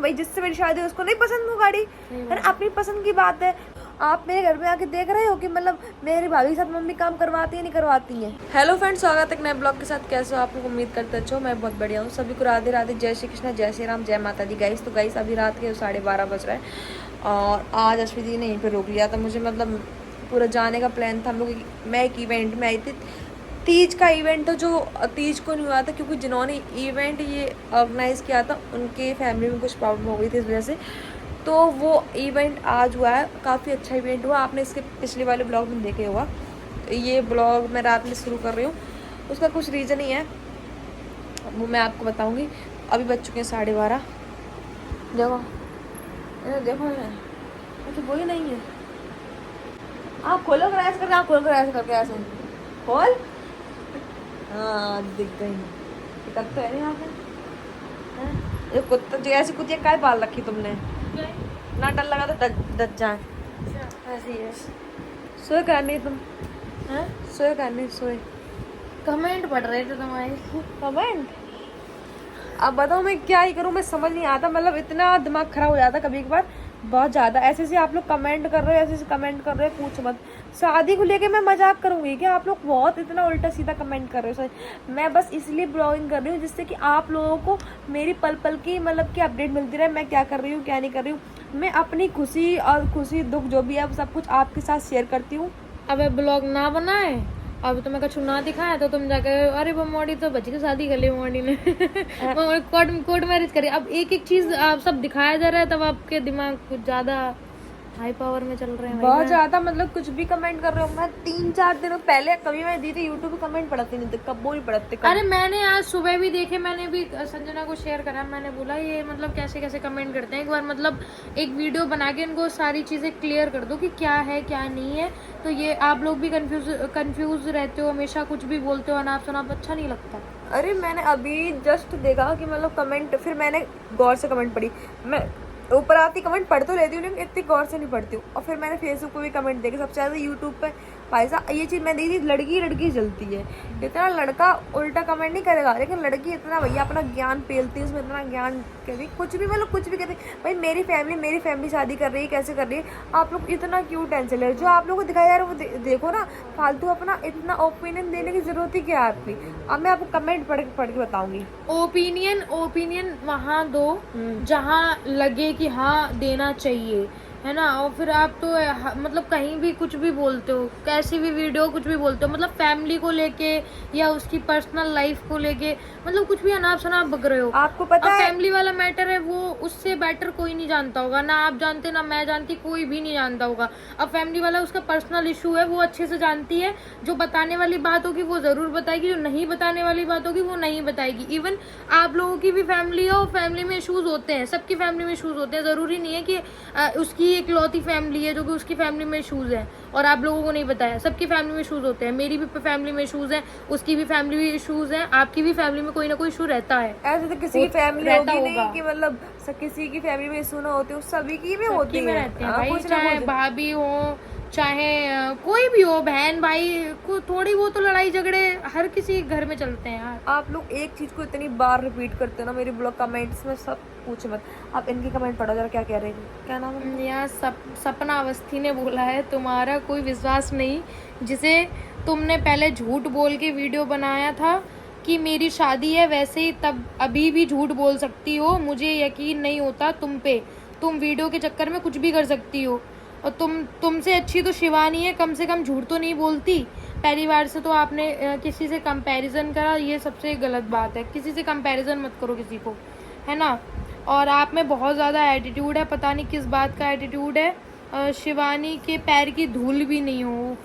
भाई जिससे मेरी शादी है उसको नहीं पसंद वो गाड़ी, है ना, अपनी पसंद की बात है। आप मेरे घर में आके देख रहे हो कि मतलब मेरी भाभी के साथ मम्मी काम करवाती है नहीं करवाती है। हेलो फ्रेंड्स, स्वागत है एक नए ब्लॉग के साथ। कैसे हो आप लोग? उम्मीद करते अच्छो, मैं बहुत बढ़िया हूँ। सभी को राधे राधे, जय श्री कृष्ण, जय श्री राम, जय माता दी। गाइस तो गाइस अभी रात के 12:30 बज रहा है और आज अश्विनी जी ने यहीं पर रोक लिया था मुझे। मतलब पूरा जाने का प्लान था हम लोग। मैं एक इवेंट में आई थी, तीज का इवेंट था जो तीज को नहीं हुआ था क्योंकि जिन्होंने इवेंट ये ऑर्गेनाइज़ किया था उनके फैमिली में कुछ प्रॉब्लम हो गई थी, इस वजह से तो वो इवेंट आज हुआ है। काफ़ी अच्छा इवेंट हुआ, आपने इसके पिछले वाले ब्लॉग में देखे होगा। तो ये ब्लॉग मैं रात में शुरू कर रही हूँ, उसका कुछ रीज़न ही है, वो मैं आपको बताऊँगी। अभी बज चुके हैं 12:30। देखो देखो अच्छा वही नहीं है। आप खोलो कर ऐसे करके, आप खोल कर ऐसे करके, ऐसे खोल। हाँ दिख गई, तब तो है नहीं यहाँ पे। ये कुत्ता जो ऐसी कुतिया काय पाल रखी तुमने, ना डर लगा तो डर जाए। ऐसी है। सोए करनी तुम हैं? सोए करनी, सोए। कमेंट पढ़ रहे थे तुम्हारे। कमेंट अब बताओ मैं क्या ही करूँ, मैं समझ नहीं आता। मतलब इतना दिमाग खराब हो जाता कभी कभार, बहुत ज़्यादा। ऐसे ऐसे आप लोग कमेंट कर रहे हो, ऐसे ऐसे कमेंट कर रहे हो, पूछ मत। शादी को लेके मैं मजाक करूँगी क्या? आप लोग बहुत इतना उल्टा सीधा कमेंट कर रहे हो। सही मैं बस इसलिए ब्लॉगिंग कर रही हूँ जिससे कि आप लोगों को मेरी पल पल की मतलब की अपडेट मिलती रहे, मैं क्या कर रही हूँ क्या नहीं कर रही हूँ। मैं अपनी खुशी और खुशी दुख जो भी है सब कुछ आपके साथ शेयर करती हूँ। अब ब्लॉग ना बनाए, अब तुम्हें कछु ना दिखाया तो तुम जाके अरे वो मोड़ी तो बच्ची की शादी कर ली मोड़ी ने। कोर्ट मैरिज करी। अब एक एक चीज आप सब दिखाया जा रहा है, तब आपके दिमाग कुछ ज्यादा हाई पावर में चल रहे हैं। बहुत ज्यादा मतलब कुछ भी कमेंट कर रहे हो। मैं 3-4 दिनों पहले कभी मैं दी थी यूट्यूब पे कमेंट पढ़ती नहीं थी, कब वो भी पढ़ते। अरे मैंने आज सुबह भी देखे, मैंने भी संजना को शेयर करा। मैंने बोला ये मतलब कैसे कैसे कमेंट करते हैं, एक बार मतलब एक वीडियो बना के इनको सारी चीजें क्लियर कर दो कि क्या है क्या नहीं है। तो ये आप लोग भी कंफ्यूज रहते हो, हमेशा कुछ भी बोलते हो, अनाप शनाप अच्छा नहीं लगता। अरे मैंने अभी जस्ट देखा कि मतलब कमेंट, फिर मैंने गौर से कमेंट पढ़ी। मैं ऊपर आती कमेंट पढ़ तो लेती हूँ लेकिन इतनी गौर से नहीं पढ़ती हूँ। और फिर मैंने फेसबुक पे भी कमेंट देखे, सबसे ज़्यादा यूट्यूब पे। भाई साहब ये चीज़ मैं देखी थी, लड़की लड़की जलती है। इतना लड़का उल्टा कमेंट नहीं करेगा, लेकिन लड़की इतना भैया अपना ज्ञान पेलती है, उसमें इतना ज्ञान कहती कुछ भी, मतलब कुछ भी कहती भाई मेरी फैमिली शादी कर रही है, कैसे कर रही है। आप लोग इतना क्यों टेंशन ले रहे हो? जो आप लोग को दिखाया जा रहा है वो देखो ना। फालतू अपना इतना ओपिनियन देने की जरूरत ही क्या है आपकी? अब मैं आपको कमेंट पढ़ के बताऊंगी। ओपिनियन वहाँ दो जहाँ लगे कि हाँ देना चाहिए, है ना। और फिर आप तो मतलब कहीं भी कुछ भी बोलते हो, कैसी भी वीडियो कुछ भी बोलते हो, मतलब फैमिली को लेके या उसकी पर्सनल लाइफ को लेके, मतलब कुछ भी अनाप शनाप बक रहे हो। आपको पता है फैमिली वाला मैटर है, वो उससे बेटर कोई नहीं जानता होगा, ना आप जानते ना मैं जानती, कोई भी नहीं जानता होगा। अब फैमिली वाला उसका पर्सनल इशू है, वो अच्छे से जानती है। जो बताने वाली बात होगी वो जरूर बताएगी, जो नहीं बताने वाली बात होगी वो नहीं बताएगी। इवन आप लोगों की भी फैमिली है और फैमिली में इशूज होते हैं, सबकी फैमिली में इशूज होते हैं। जरूरी नहीं है कि उसकी एक लौती फैमिली है जो कि उसकी फैमिली में इशूज है और आप लोगों को नहीं बताया। सबकी फैमिली में इशूज होते हैं, मेरी भी फैमिली में इशूज हैं, उसकी भी फैमिली में इशूज हैं, आपकी भी फैमिली में कोई ना कोई इशू रहता है। ऐसे तो किसी की फैमिली होगी नहीं कि मतलब किसी की फैमिली में इशू ना होते हो, सभी की में होती है। रहते हैं भाई, चाहे भाभी हो चाहे कोई भी हो, बहन भाई को थोड़ी वो तो लड़ाई झगड़े हर किसी घर में चलते हैं यार। आप लोग एक चीज को इतनी बार रिपीट करते हो ना मेरे ब्लॉग कमेंट्स में, सब पूछे मत। आप इनकी कमेंट पढ़ो जरा, क्या कह रहे हैं, क्या नाम है? यार सपना अवस्थी ने बोला है तुम्हारा कोई विश्वास नहीं, जिसे तुमने पहले झूठ बोल के वीडियो बनाया था कि मेरी शादी है, वैसे ही तब अभी भी झूठ बोल सकती हो। मुझे यकीन नहीं होता तुम पे, तुम वीडियो के चक्कर में कुछ भी कर सकती हो। और तुमसे अच्छी तो शिवानी है, कम से कम झूठ तो नहीं बोलती। पहली बार से तो आपने किसी से कंपैरिजन करा, ये सबसे गलत बात है। किसी से कंपैरिजन मत करो किसी को, है ना। और आप में बहुत ज़्यादा एटीट्यूड है, पता नहीं किस बात का एटीट्यूड है। शिवानी के पैर की धूल भी नहीं हो।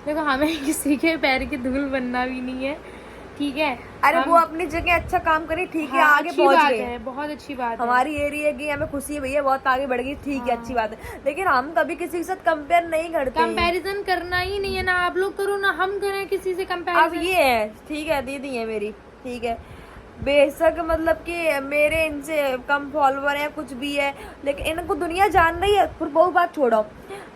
देखो हमें किसी के पैर की धूल बनना भी नहीं है, ठीक है। अरे वो अपनी जगह अच्छा काम करे, ठीक है। हाँ, आगे पहुंच गए, बहुत अच्छी बात है। हमारी एरिया की हमें खुशी है भैया, बहुत आगे बढ़ गई, ठीक है, अच्छी बात है। लेकिन हम कभी किसी के साथ कंपेयर नहीं करते। कंपैरिजन करना ही नहीं है, ना आप लोग करो ना हम करें किसी से कंपैरिजन। अब ये है, ठीक है, दीदी है मेरी, ठीक है, बेशक मतलब कि मेरे इनसे कम फॉलोवर है कुछ भी है, लेकिन इनको दुनिया जान रही है। फिर बहुत बात छोड़ो,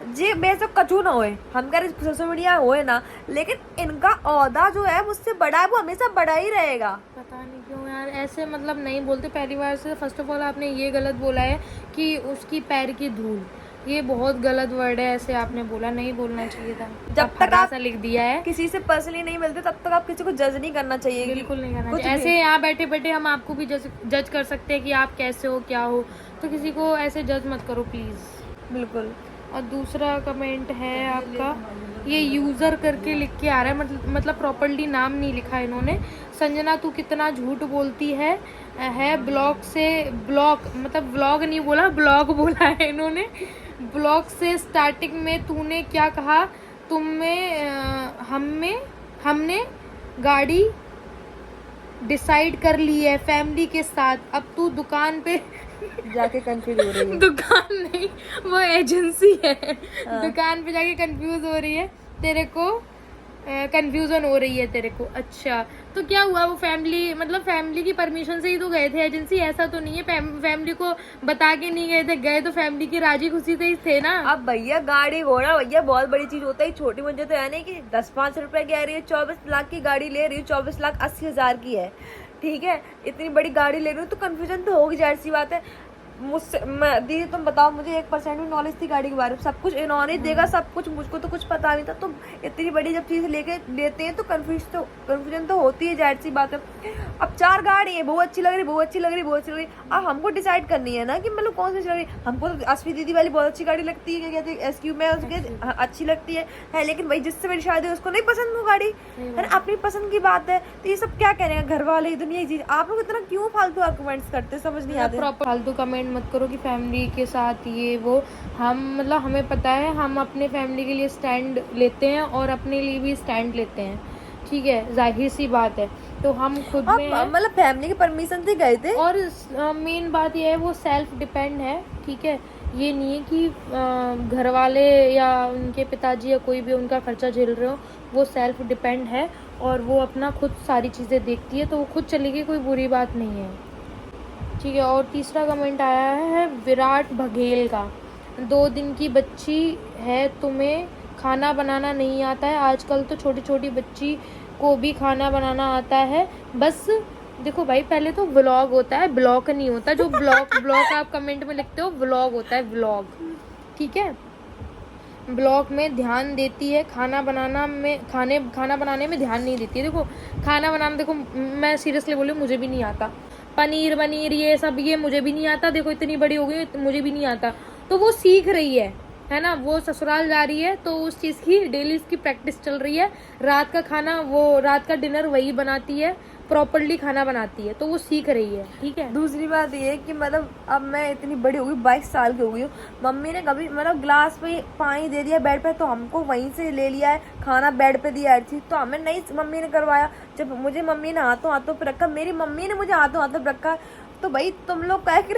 जी बेशक कछु ना होए, हम कह रहे सोशल मीडिया होए ना, लेकिन इनका औहदा जो है मुझसे बड़ा है, वो हमेशा बड़ा ही रहेगा। पता नहीं क्यों यार ऐसे मतलब नहीं बोलते पहली बार से। फर्स्ट ऑफ ऑल आपने ये गलत बोला है कि उसकी पैर की धूल, ये बहुत गलत वर्ड है, ऐसे आपने बोला, नहीं बोलना चाहिए था। जब तक आप लिख दिया है। किसी से पर्सनली नहीं मिलते तब तक आप किसी को जज नहीं करना चाहिए। बिल्कुल नहीं करना कुछ चाहिए। भी। ऐसे यहाँ बैठे बैठे हम आपको भी जज कर सकते हैं कि आप कैसे हो क्या हो, तो किसी को ऐसे जज मत करो प्लीज़। बिल्कुल। और दूसरा कमेंट है आपका, ये यूज़र करके लिख के आ रहा है, मतलब प्रॉपर्ली नाम नहीं लिखा है इन्होंने। संजना तू कितना झूठ बोलती है ब्लॉग से, ब्लॉग मतलब व्लॉग नहीं बोला, ब्लॉग बोला है इन्होंने। ब्लॉग से स्टार्टिंग में तूने क्या कहा, हमने गाड़ी डिसाइड कर ली है फैमिली के साथ, अब तू दुकान पे जाके कंफ्यूज हो रही है। दुकान नहीं, वो एजेंसी है। दुकान पे जाके कंफ्यूज हो रही है, तेरे को कंफ्यूजन हो रही है तेरे को। अच्छा तो क्या हुआ, वो फैमिली मतलब फैमिली की परमिशन से ही तो गए थे एजेंसी, ऐसा तो नहीं है फैमिली को बता के नहीं गए थे, गए तो फैमिली की राजी खुशी से ही थे ना। अब भैया गाड़ी घोड़ा भैया बहुत बड़ी चीज होता है, छोटी मुझे तो है नहीं कि 10-5 रुपए की आ रही है, 24 लाख की गाड़ी ले रही हूँ, 24,80,000 की है, ठीक है, इतनी बड़ी गाड़ी ले रही हूँ तो कंफ्यूजन तो होगी, जाहिर सी बात है। मुझसे दीदी तुम बताओ, मुझे 1% भी नॉलेज थी गाड़ी के बारे में, सब कुछ इन्होंने देगा सब कुछ, मुझको तो कुछ पता नहीं था। तो इतनी बड़ी जब चीज़ लेते हैं तो कन्फ्यूजन तो होती है, जाहिर सी बात है। अब 4 गाड़ी है, बहुत अच्छी लग रही, बहुत अच्छी लग रही, बहुत अच्छी लग रही, अब हमको डिसाइड करनी है ना कि मतलब कौन सी अच्छी लग रही। हमको तो अश्वी दीदी वाली बहुत अच्छी गाड़ी लगती है, क्या कहते हैं SQ में उसके अच्छी लगती है, लेकिन भाई जिससे मेरी शादी है उसको नहीं पसंद वो गाड़ी है, अपनी पसंद की बात है। तो ये सब क्या कह रहे हैं घर वाले, दुनिया की चीज, आप लोग इतना क्यों फालतू आर्गुमेंट्स करते, समझ नहीं आते। प्रॉपर फालतू कमेंट मत करो कि फैमिली के साथ ये वो, हम मतलब हमें पता है, हम अपने फैमिली के लिए स्टैंड लेते हैं और अपने लिए भी स्टैंड लेते हैं, ठीक है, जाहिर सी बात है। तो हम खुद में मतलब फैमिली की परमिशन से गए थे, और मेन बात ये है वो सेल्फ डिपेंड है, ठीक है। ये नहीं है कि घर वाले या उनके पिताजी या कोई भी उनका खर्चा झेल रहे हो, वो सेल्फ डिपेंड है और वो अपना खुद सारी चीज़ें देखती है, तो वो खुद चलेगी, कोई बुरी बात नहीं है, ठीक है। और तीसरा कमेंट आया है विराट बघेल का, 2 दिन की बच्ची है, तुम्हें खाना बनाना नहीं आता है, आजकल तो छोटी छोटी बच्ची को भी खाना बनाना आता है। बस देखो भाई, पहले तो व्लॉग होता है, ब्लॉग नहीं होता, जो ब्लॉग आप कमेंट में लिखते हो व्लॉग होता है, व्लॉग, ठीक है। ब्लॉग में ध्यान देती है, खाना बनाना में खाना बनाने में ध्यान नहीं देती है। देखो खाना बनाना, देखो मैं सीरियसली बोलूँ, मुझे भी नहीं आता, पनीर ये सब ये मुझे भी नहीं आता, देखो इतनी बड़ी हो गई मुझे भी नहीं आता, तो वो सीख रही है ना, वो ससुराल जा रही है तो उस चीज़ की डेली इसकी प्रैक्टिस चल रही है। रात का खाना, वो रात का डिनर वही बनाती है, प्रॉपर्ली खाना बनाती है, तो वो सीख रही है, ठीक है। दूसरी बात ये है कि मतलब अब मैं इतनी बड़ी हो गई, 22 साल की हो गई हूँ, मम्मी ने कभी मतलब ग्लास पे पानी दे दिया बेड पे तो हमको वहीं से ले लिया है, खाना बेड पे दिया थी तो हमें नहीं, मम्मी ने करवाया। जब मुझे मम्मी ने हाथों पे रखा, मेरी मम्मी ने मुझे हाथों पे रखा, तो भाई तुम लोग कह के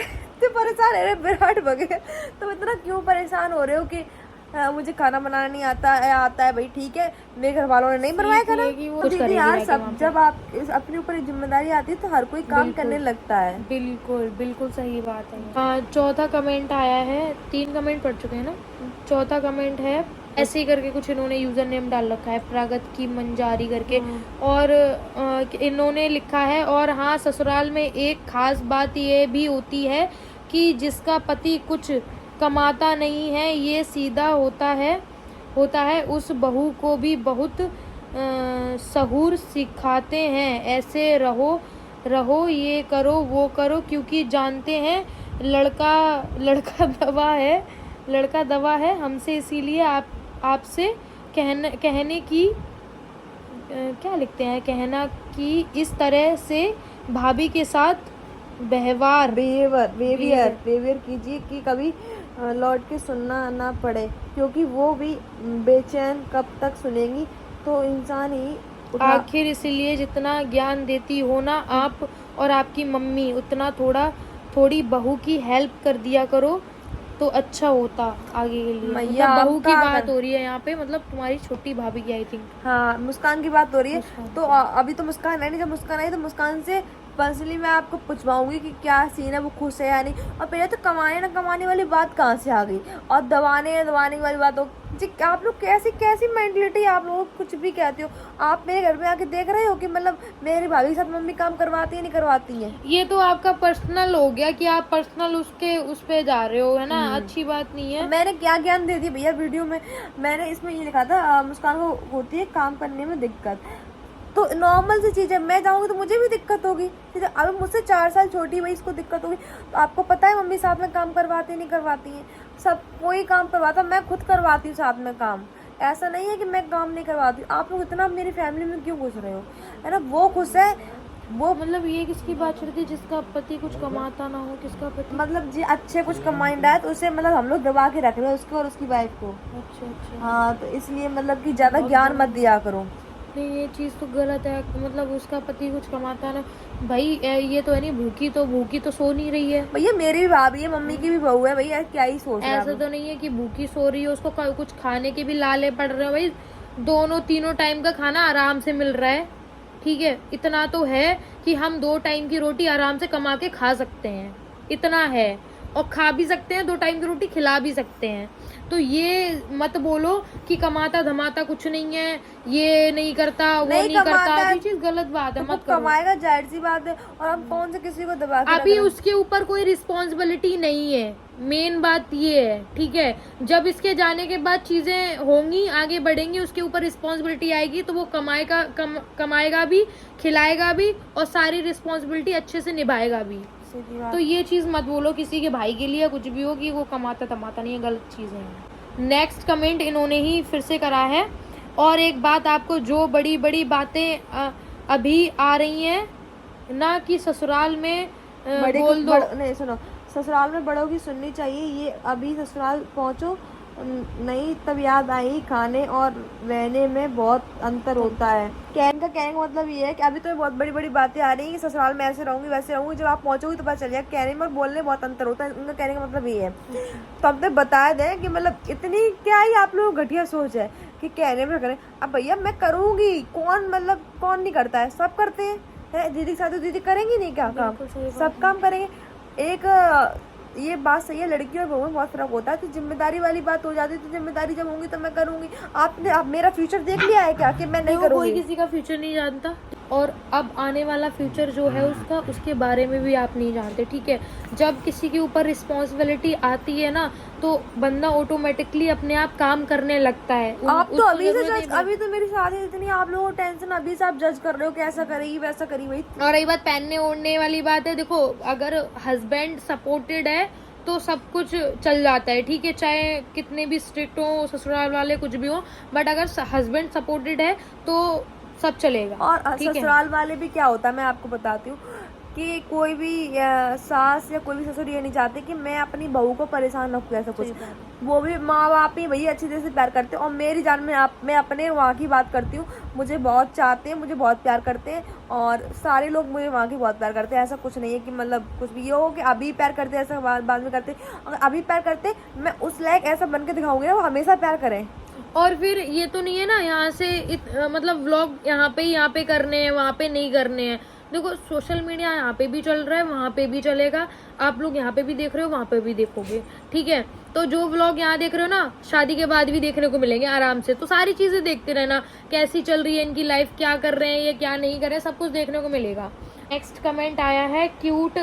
परेशान है विराट बघेल, तुम इतना क्यों परेशान हो रहे हो कि मुझे खाना बनाना नहीं आता है भाई, ठीक है, मेरे घर वालों ने नहीं बनवाया खाना, तो दीदी यार सब जब आप अपने ऊपर जिम्मेदारी आती है तो हर कोई काम करने लगता है। बिल्कुल सही बात है। चौथा कमेंट आया है, 3 कमेंट पढ़ चुके हैं ना, चौथा कमेंट है ऐसे ही करके कुछ इन्होंने यूजर नेम डाल रखा है, प्रागत की मंजारी करके, और इन्होंने लिखा है, और हाँ ससुराल में एक खास बात ये भी होती है कि जिसका पति कुछ कमाता नहीं है, ये सीधा होता है उस बहू को भी बहुत सहूर सिखाते हैं, ऐसे रहो ये करो वो करो, क्योंकि जानते हैं लड़का दवा है हमसे, इसीलिए आपसे कहने की क्या लिखते हैं, कहना कि इस तरह से भाभी के साथ बिहेवियर कीजिए कि कभी लौट के सुनना ना पड़े, क्योंकि वो भी बेचैन कब तक सुनेंगी, तो इंसान ही आखिर इसीलिए जितना ज्ञान देती हो ना आप और आपकी मम्मी, उतना थोड़ी बहू की हेल्प कर दिया करो तो अच्छा होता आगे के लिए। मतलब बहू की बात हो रही है यहाँ पे, मतलब तुम्हारी छोटी भाभी की, आई थिंक हाँ मुस्कान की बात हो रही है। तो अभी तो मुस्कान है नहीं, जब मुस्कान आई तो मुस्कान से पर्सनली मैं आपको पूछवाऊंगी कि क्या सीन है, वो खुश है या नहीं। और पहले तो कमाने ना कमाने वाली बात कहाँ से आ गई, और दबाने दबाने वाली बात हो जी। आप लोग कैसी कैसी मेंटलिटी, आप लोग कुछ भी कहते हो। आप मेरे घर में आके देख रहे हो कि मतलब मेरी भाभी के साथ मम्मी काम करवाती है नहीं करवाती है। ये तो आपका पर्सनल हो गया कि आप पर्सनल उसके उस पे जा रहे हो, है ना, अच्छी बात नहीं है। मैंने क्या ज्ञान दे दिया भैया वीडियो में। मैंने इसमें ये लिखा था मुस्कान को होती है काम करने में दिक्कत, तो नॉर्मल सी चीज़ है। मैं जाऊँगी तो मुझे भी दिक्कत होगी, ठीक है। अब मुझसे 4 साल छोटी भाई, इसको दिक्कत होगी। तो आपको पता है मम्मी साथ में काम करवाती नहीं करवाती हैं, सब कोई काम करवाता, मैं खुद करवाती हूँ साथ में काम। ऐसा नहीं है कि मैं काम नहीं करवाती हूँ। आप लोग इतना मेरी फैमिली में क्यों घुस रहे हो, है ना। वो खुश है, वो मतलब ये किसकी बात चल रही है जिसका पति कुछ कमाता ना हो, किसका पति? मतलब जी अच्छे कुछ कमाइंड है तो उसे मतलब हम लोग दबा के रख रहे हैं उसको और उसकी वाइफ को। अच्छा अच्छा। हाँ, तो इसलिए मतलब कि ज़्यादा ज्ञान मत दिया करो। नहीं, ये चीज़ तो गलत है। मतलब उसका पति कुछ कमाता ना, भाई ये तो है नहीं, भूखी तो सो नहीं रही है भैया। मेरी भी भाभी है, मम्मी की भी बहू है भैया, क्या ही सोच रहा है। ऐसा तो नहीं है कि भूखी सो रही है, उसको कुछ खाने के भी लाले पड़ रहे हैं भाई। दोनों तीनों टाइम का खाना आराम से मिल रहा है, ठीक है। इतना तो है कि हम 2 टाइम की रोटी आराम से कमा के खा सकते हैं, इतना है। और खा भी सकते हैं, 2 टाइम की रोटी खिला भी सकते हैं। तो ये मत बोलो कि कमाता धमाता कुछ नहीं है, ये नहीं करता, वो नहीं करता। ये चीज गलत बात है, तो मत करो। कमाएगा, जाहिर सी बात है। और हम कौन से किसी को दबा के अभी उसके ऊपर कोई रिस्पॉन्सिबिलिटी नहीं है, मेन बात ये है, ठीक है। जब इसके जाने के बाद चीजें होंगी, आगे बढ़ेंगी, उसके ऊपर रिस्पॉन्सिबिलिटी आएगी, तो वो कमाएगा भी, खिलाएगा भी, और सारी रिस्पॉन्सिबिलिटी अच्छे से निभाएगा भी। तो ये चीज मत बोलो किसी के भाई के लिए कुछ भी हो कि वो कमाता धमाता नहीं है, गलत चीजें हैं। नेक्स्ट कमेंट इन्होंने ही फिर से करा है। और एक बात आपको, जो बड़ी बड़ी बातें अभी आ रही हैं ना कि ससुराल में बोल दो। नहीं सुनो, ससुराल में बड़ों की सुननी चाहिए। ये अभी ससुराल पहुंचो नहीं तब याद आई, खाने और रहने में बहुत अंतर होता है। कहने का मतलब ये है कि अभी तो बहुत बड़ी बड़ी बातें आ रही हैं कि ससुराल में ऐसे रहूंगी वैसे रहूंगी, जब आप पहुंचोगी तो पता चल जाएगा। कहने में और बोलने में बहुत अंतर होता है, उनका कहने का मतलब ये है। तो अब तक बता दें कि मतलब इतनी क्या ही आप लोगों घटिया सोच है कि कहने में करें। अब भैया मैं करूँगी, कौन मतलब कौन नहीं करता है, सब करते हैं। दीदी के साथ तो दीदी करेंगी नहीं क्या काम, सब काम करेंगे। एक ये बात सही है, लड़की और बहू में बहुत फर्क होता है। तो जिम्मेदारी वाली बात हो जाती है, तो जिम्मेदारी जब होंगी तो मैं करूंगी। आप मेरा फ्यूचर देख लिया है क्या कि मैं नहीं करूंगी? कोई किसी का फ्यूचर नहीं जानता, और अब आने वाला फ्यूचर जो है उसका, उसके बारे में भी आप नहीं जानते, ठीक है। जब किसी के ऊपर रिस्पॉन्सिबिलिटी आती है ना, तो बंदा ऑटोमेटिकली अपने आप काम करने लगता है। आप तो अभी से जज, अभी तो मेरी शादी इतनी, आप लोगों को टेंशन, अभी से आप जज कर रहे हो कि ऐसा करेगी वैसा करेगी भाई। और रही बात पहनने ओढ़ने वाली बात है, देखो अगर हस्बैंड सपोर्टेड है तो सब कुछ चल जाता है, ठीक है। चाहे कितने भी स्ट्रिक्ट हो ससुराल वाले, कुछ भी हो, बट अगर हस्बैंड सपोर्टेड है तो सब चलेगा। और ससुराल वाले भी क्या होता है मैं आपको बताती हूँ कि कोई भी सास या कोई भी ससुर ये नहीं चाहते कि मैं अपनी बहू को परेशान रखूँ, ऐसा कुछ। वो भी माँ बाप ही भैया अच्छी तरह से प्यार करते हैं। और मेरी जान में मैं अपने वहाँ की बात करती हूँ, मुझे बहुत चाहते हैं, मुझे बहुत प्यार करते हैं, और सारे लोग मुझे वहाँ की बहुत प्यार करते हैं। ऐसा कुछ नहीं है कि मतलब कुछ भी ये हो कि अभी प्यार करते हैं, ऐसा बाद में करते। अगर अभी प्यार करते, मैं उस लायक ऐसा बन के दिखाऊंगी ना, वो हमेशा प्यार करें। और फिर ये तो नहीं है ना यहाँ से मतलब व्लॉग यहाँ पे करने हैं, वहाँ पे नहीं करने हैं। देखो सोशल मीडिया यहाँ पे भी चल रहा है, वहाँ पे भी चलेगा। आप लोग यहाँ पे भी देख रहे हो, वहाँ पे भी देखोगे, ठीक है। तो जो व्लॉग यहाँ देख रहे हो ना, शादी के बाद भी देखने को मिलेंगे आराम से। तो सारी चीजें देखते रहना, कैसी चल रही है इनकी लाइफ, क्या कर रहे हैं ये, क्या नहीं कर रहे हैं, सब कुछ देखने को मिलेगा। नेक्स्ट कमेंट आया है क्यूट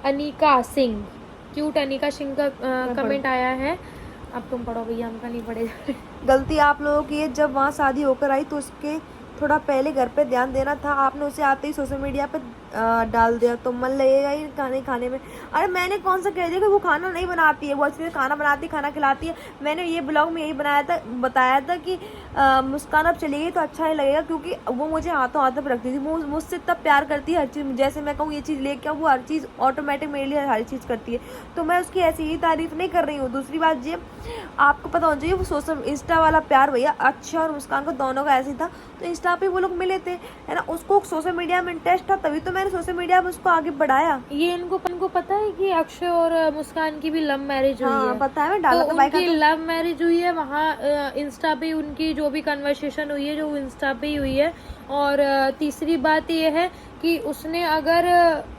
अनिका सिंह का कमेंट आया है। अब तुम पढ़ो भैया, हमका नहीं पढ़ेगा। गलती आप लोगों की है, जब वहाँ शादी होकर आई तो उसके थोड़ा पहले घर पे ध्यान देना था। आपने उसे आते ही सोशल मीडिया पे डाल दिया, तो मन लगेगा ही खाने में। अरे मैंने कौन सा कह दिया कि वो खाना नहीं बनाती है, वो अच्छे से खाना बनाती है, खाना खिलाती है। मैंने ये ब्लॉग में यही बताया था कि मुस्कान अब चली गई तो अच्छा नहीं लगेगा, क्योंकि वो मुझे हाथों हाथों पर रखती थी। वो मुझसे इतना प्यार करती है, हर चीज़ जैसे मैं कहूँ ये चीज़ लेके वो हर चीज़ ऑटोमेटिक मेरे लिए हर चीज़ करती है। तो मैं उसकी ऐसी ही तारीफ नहीं कर रही हूँ। दूसरी बात ये आपको पता होना चाहिए, वो सोशल इंस्टा वाला प्यार भैया अक्षय और मुस्कान को दोनों का ऐसे था, तो इंस्टा पे वो लोग मिले थे, है ना। उसको सोशल मीडिया में इंटरेस्ट था, तभी तो मैंने सोशल मीडिया में उसको आगे बढ़ाया। ये इनको पता है कि अक्षय और मुस्कान की भी लव मैरिज हुई है? पता है, मैं डाला तो उनकी लव मैरिज हुई है, वहाँ इंस्टा पे उनकी जो भी कन्वर्सेशन हुई है, जो इंस्टा पे ही हुई है। और तीसरी बात ये है कि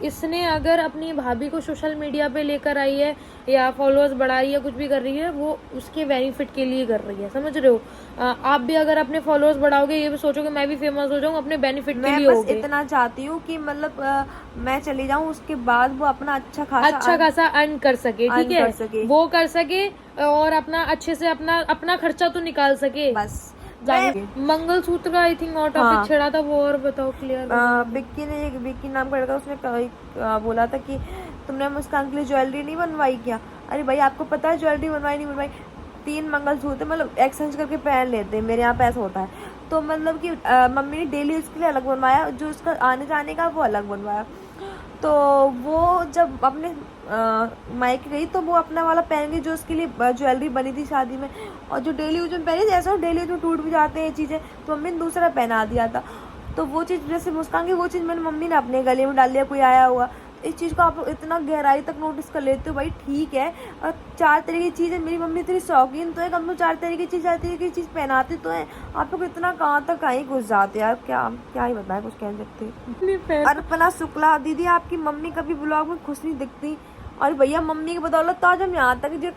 इसने अगर अपनी भाभी को सोशल मीडिया पे लेकर आई है या फॉलोअर्स बढ़ा रही है, कुछ भी कर रही है, वो उसके बेनिफिट के लिए कर रही है, समझ रहे हो। आप भी अगर अपने फॉलोअर्स बढ़ाओगे, ये भी सोचोगे मैं भी फेमस हो जाऊँ, अपने बेनिफिट के लिए मैं बस होगे। इतना चाहती हूँ कि मतलब मैं चली जाऊँ, उसके बाद वो अपना अच्छा खासा अर्न कर सके, ठीक कर है, सके। वो कर सके और अपना अच्छे से अपना खर्चा तो निकाल सके। बस मंगलसूत्र का आई थिंक और टॉपिक छेड़ा था, वो और बताओ क्लियर। विक्की नाम का लड़का, उसने बोला था कि तुमने मुस्कान के लिए ज्वेलरी नहीं बनवाई क्या। अरे भाई आपको पता है ज्वेलरी बनवाई नहीं बनवाई, 3 मंगलसूत्र मतलब एक्सचेंज करके पहन लेते हैं, मेरे यहाँ पे ऐसा होता है। तो मतलब कि मम्मी ने डेली यूज के लिए अलग बनवाया, जो उसका आने जाने का वो अलग बनवाया। तो वो जब अपने मायके गई तो वो अपना वाला पहन गई जो उसके लिए ज्वेलरी बनी थी शादी में, और जो डेली यूज में पहनी थी, ऐसा डेली यूज में टूट भी जाते हैं चीज़ें, तो मम्मी ने दूसरा पहना दिया था। तो वो चीज़ जैसे मुस्कान की, वो चीज़ मैंने मम्मी ने अपने गले में डाल लिया, कोई आया हुआ। इस चीज़ को आप लोग इतना गहराई तक नोटिस कर लेते हो, भाई ठीक है। और 4 तरह की चीज़ें, मेरी मम्मी इतनी शौकीन तो है, कम तो 4 तरह की चीज़, 4 तरह की चीज़ पहनाती तो है। आप लोग इतना कहाँ तक कहीं घुस जाते यार, क्या ही बताएं, कुछ कह सकते। अर्पणा शुक्ला दीदी, आपकी मम्मी कभी ब्लॉग में खुश नहीं दिखती। और भैया मम्मी की बदौलत तो आज हम यहाँ तक जो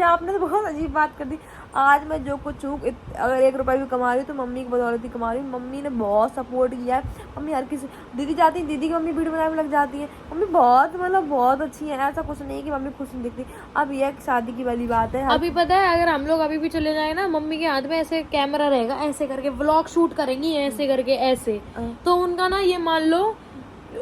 आपने तो बहुत अजीब बात कर दी। आज मैं जो कुछ हूँ, अगर 1 रुपया भी कमा रही हूँ तो मम्मी की बदौलत ही कमा रही हूँ। मम्मी ने बहुत सपोर्ट किया है। मम्मी हर किसी, दीदी जाती है, दीदी की मम्मी वीडियो बनाने में लग जाती है। मम्मी बहुत मतलब बहुत अच्छी है, ऐसा कुछ नहीं कि मम्मी खुश नहीं दिखती। अब ये शादी की वाली बात है। अभी पता है, अगर हम लोग अभी भी चले जाए ना, मम्मी के हाथ में ऐसे कैमरा रहेगा, ऐसे करके व्लॉग शूट करेंगी, ऐसे करके ऐसे, तो उनका ना ये मान लो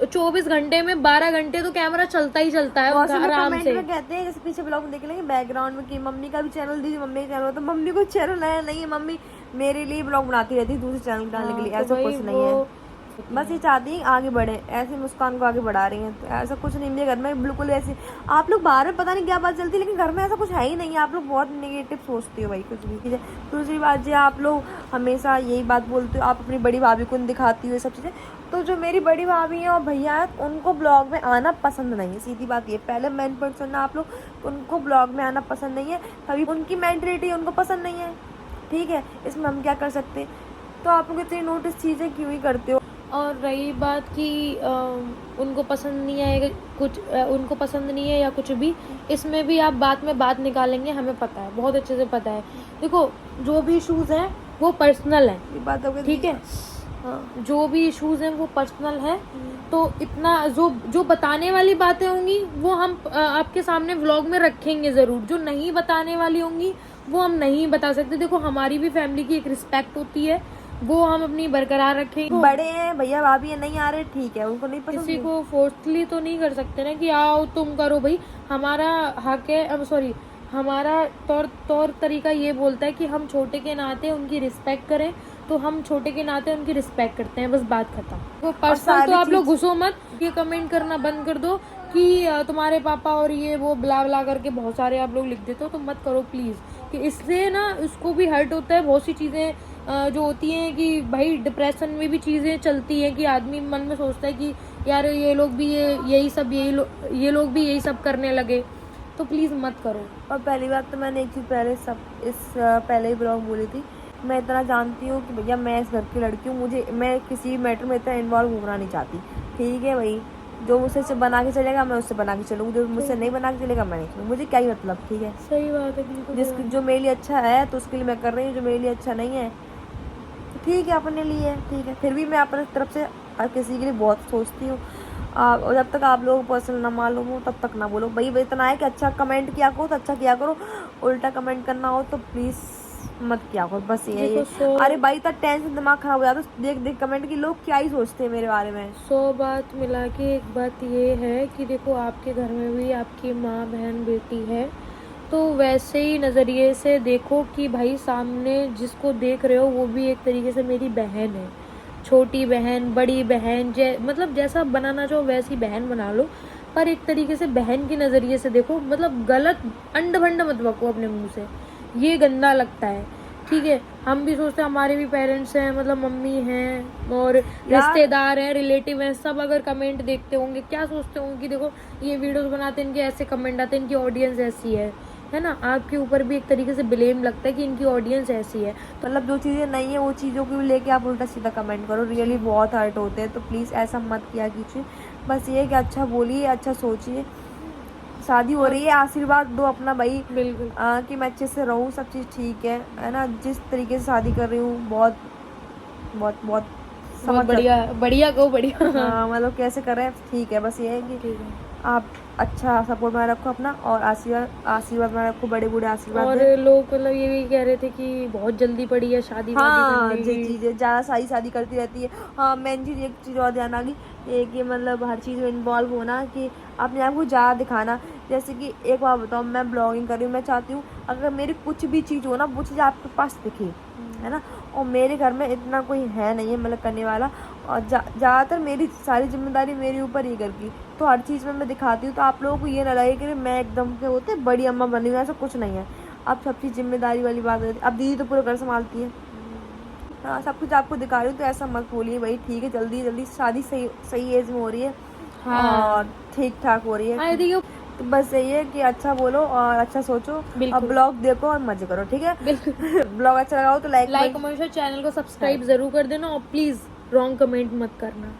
24 घंटे में 12 घंटे तो कैमरा चलता ही चलता है उनका आराम से। कहते हैं जैसे पीछे ब्लॉग में देख लेंगे बैकग्राउंड में कि मम्मी का भी चैनल, दीदी मम्मी का चैनल, तो मम्मी को चैनल नया नहीं है, मम्मी मेरे लिए ब्लॉग बनाती रहती है दूसरे चैनल डालने के लिए, ऐसा कुछ नहीं है। बस ये चाहती है आगे बढ़े, ऐसे मुस्कान को आगे बढ़ा रही हैं, तो ऐसा कुछ नहीं। मेरे घर में बिल्कुल ऐसे, आप लोग बाहर में पता नहीं क्या बात चलती है, लेकिन घर में ऐसा कुछ है ही नहीं है। आप लोग बहुत नेगेटिव सोचते हो भाई, कुछ भी। दूसरी बात जो आप लोग हमेशा यही बात बोलते हो, आप अपनी बड़ी भाभी को दिखाती हो ये सब चीज़ें। तो जो मेरी बड़ी भाभी हैं और भैया हैं, उनको ब्लॉग में आना पसंद नहीं है, सीधी बात ये। पहले मेन पर्सन ना आप लोग, उनको ब्लॉग में आना पसंद नहीं है, तभी उनकी मेंटलिटी उनको पसंद नहीं है, ठीक है। इसमें हम क्या कर सकते हैं। तो आप लोग इतनी नोटिस चीज़ें क्यों ही करते हो। और रही बात कि उनको पसंद नहीं आएगा कुछ, उनको पसंद नहीं है या कुछ भी, इसमें भी आप बात में बात निकालेंगे, हमें पता है, बहुत अच्छे से पता है। देखो जो भी इशूज़ हैं वो पर्सनल हैं, ये बात हो गई, ठीक है। हाँ, जो भी इश्यूज हैं वो पर्सनल है। तो इतना जो बताने वाली बातें होंगी वो हम आपके सामने व्लॉग में रखेंगे ज़रूर, जो नहीं बताने वाली होंगी वो हम नहीं बता सकते। देखो हमारी भी फैमिली की एक रिस्पेक्ट होती है, वो हम अपनी बरकरार रखेंगे। बड़े हैं भैया भाभी है, नहीं आ रहे ठीक है, उनको नहीं पसंद, किसी को फोर्सली तो नहीं कर सकते ना कि आओ तुम करो। भाई हमारा हक है, अब सॉरी, हमारा तौर तरीका ये बोलता है कि हम छोटे के नाते उनकी रिस्पेक्ट करें, तो हम छोटे के नाते उनकी रिस्पेक्ट करते हैं, बस बात खत्म। वो पर्सनल तो आप लोग घुसो मत, ये कमेंट करना बंद कर दो कि तुम्हारे पापा और ये वो ब्ला ब्ला करके बहुत सारे आप लोग लिख देते हो, तो मत करो प्लीज़, कि इससे ना उसको भी हर्ट होता है। बहुत सी चीज़ें जो होती हैं कि भाई डिप्रेशन में भी चीज़ें चलती हैं कि आदमी मन में सोचता है कि यार ये लोग भी ये लोग भी यही सब करने लगे, तो प्लीज़ मत करो। और पहली बात तो मैंने एक चीज़ पहले ही ब्लॉग बोली थी, मैं इतना जानती हूँ कि भैया मैं इस घर की लड़की हूँ, मैं किसी मैटर में इतना इन्वॉल्व होना नहीं चाहती, ठीक है भाई। जो मुझसे बना के चलेगा मैं उससे बना के चलूँगी, जो मुझसे नहीं बना के चलेगा मैं नहीं चलूँगी, मुझे क्या ही मतलब, ठीक है। सही बात है। जो मेरे लिए अच्छा है तो उसके लिए मैं कर रही हूँ, जो मेरे लिए अच्छा नहीं है तो ठीक है अपने लिए, ठीक है। फिर भी मैं अपने तरफ से किसी के लिए बहुत सोचती हूँ। और जब तक आप लोग पर्सनल ना मालूम हो तब तक ना बोलो भाई। इतना है कि अच्छा कमेंट किया करो तो अच्छा किया करो, उल्टा कमेंट करना हो तो प्लीज़ मत किया करो, बस ये है। अरे भाई इतना टेंशन दिमाग खराब हो जाता है देख कमेंट की, लोग क्या ही सोचते हैं मेरे बारे में। 100 बात मिला के एक बात ये है कि देखो आपके घर में भी आपकी माँ बहन बेटी है, तो वैसे ही नज़रिए से देखो कि भाई सामने जिसको देख रहे हो वो भी एक तरीके से मेरी बहन है, छोटी बहन बड़ी बहन, मतलब जैसा बनाना चाहो वैसी बहन बना लो, पर एक तरीके से बहन के नज़रिए से देखो। मतलब गलत अंड भंड मत बको अपने मुंह से, ये गंदा लगता है, ठीक है। हम भी सोचते हैं हमारे भी पेरेंट्स हैं, मतलब मम्मी हैं और रिश्तेदार हैं, रिलेटिव हैं, सब अगर कमेंट देखते होंगे क्या सोचते होंगे कि देखो ये वीडियोस बनाते हैं, इनके ऐसे कमेंट आते हैं, इनकी ऑडियंस ऐसी है, है ना, आपके ऊपर भी एक तरीके से ब्लेम लगता है कि इनकी ऑडियंस ऐसी है। मतलब जो चीज़ें नहीं है वो चीज़ों को लेके आप उल्टा सीधा कमेंट करो, रियली बहुत हर्ट होते हैं। तो प्लीज़ ऐसा मत किया कीजिए। बस ये है कि अच्छा बोलिए, अच्छा सोचिए। शादी हो रही है, आशीर्वाद दो अपना भाई, बिल्कुल कि मैं अच्छे से रहूँ, सब चीज़ ठीक है ना। जिस तरीके से शादी कर रही हूँ बहुत बहुत बहुत बहुत समझ बढ़िया, बढ़िया गो बढ़िया। हाँ, मतलब कैसे कर रहे हैं ठीक है। बस ये है कि ठीक है। आप अच्छा सपोर्ट में रखो अपना, और आशीर्वाद आशीर्वाद में रखो, बड़े बूढ़े आशीर्वाद और दें। लोग मतलब ये भी कह रहे थे कि बहुत जल्दी पड़ी है शादी वादी हाँ, करने ये की। चीज़ें ज़्यादा शादी करती रहती है। हाँ, मेन चीज़ एक चीज़ और ध्यान आ गई, ये कि मतलब हर चीज़ में इन्वॉल्व होना, कि अपने आप को ज़्यादा दिखाना। जैसे कि एक बार बताऊँ, मैं ब्लॉगिंग कर रही हूँ, मैं चाहती हूँ अगर मेरी कुछ भी चीज़ हो ना, वो चीज़ आपके पास दिखे, है ना। और मेरे घर में इतना कोई है नहीं है मतलब करने वाला, और ज़्यादातर मेरी सारी जिम्मेदारी मेरे ऊपर ही घर की। तो हर चीज़ में मैं दिखाती हूँ, तो आप लोगों को ये ना लगे कि मैं एकदम से होते बड़ी अम्मा बनी हुई, ऐसा कुछ नहीं है। अब सब चीज़ जिम्मेदारी वाली बात है। अब दीदी तो पूरा घर संभालती है। हाँ, सब कुछ आपको दिखा रही हूँ, तो ऐसा मत बोलिए भाई। ठीक है, जल्दी जल्दी शादी सही सही एज में हो रही है, हाँ और ठीक ठाक हो रही है। हाँ देखिए, तो बस यही है कि अच्छा बोलो और अच्छा सोचो, और बिल्कुल ब्लॉग देखो और मजे करो, ठीक है। बिल्कुल। ब्लॉग अच्छा लगा हो तो लाइक लाइक कमेंट, चैनल को सब्सक्राइब जरूर कर देना, और प्लीज रॉन्ग कमेंट मत करना।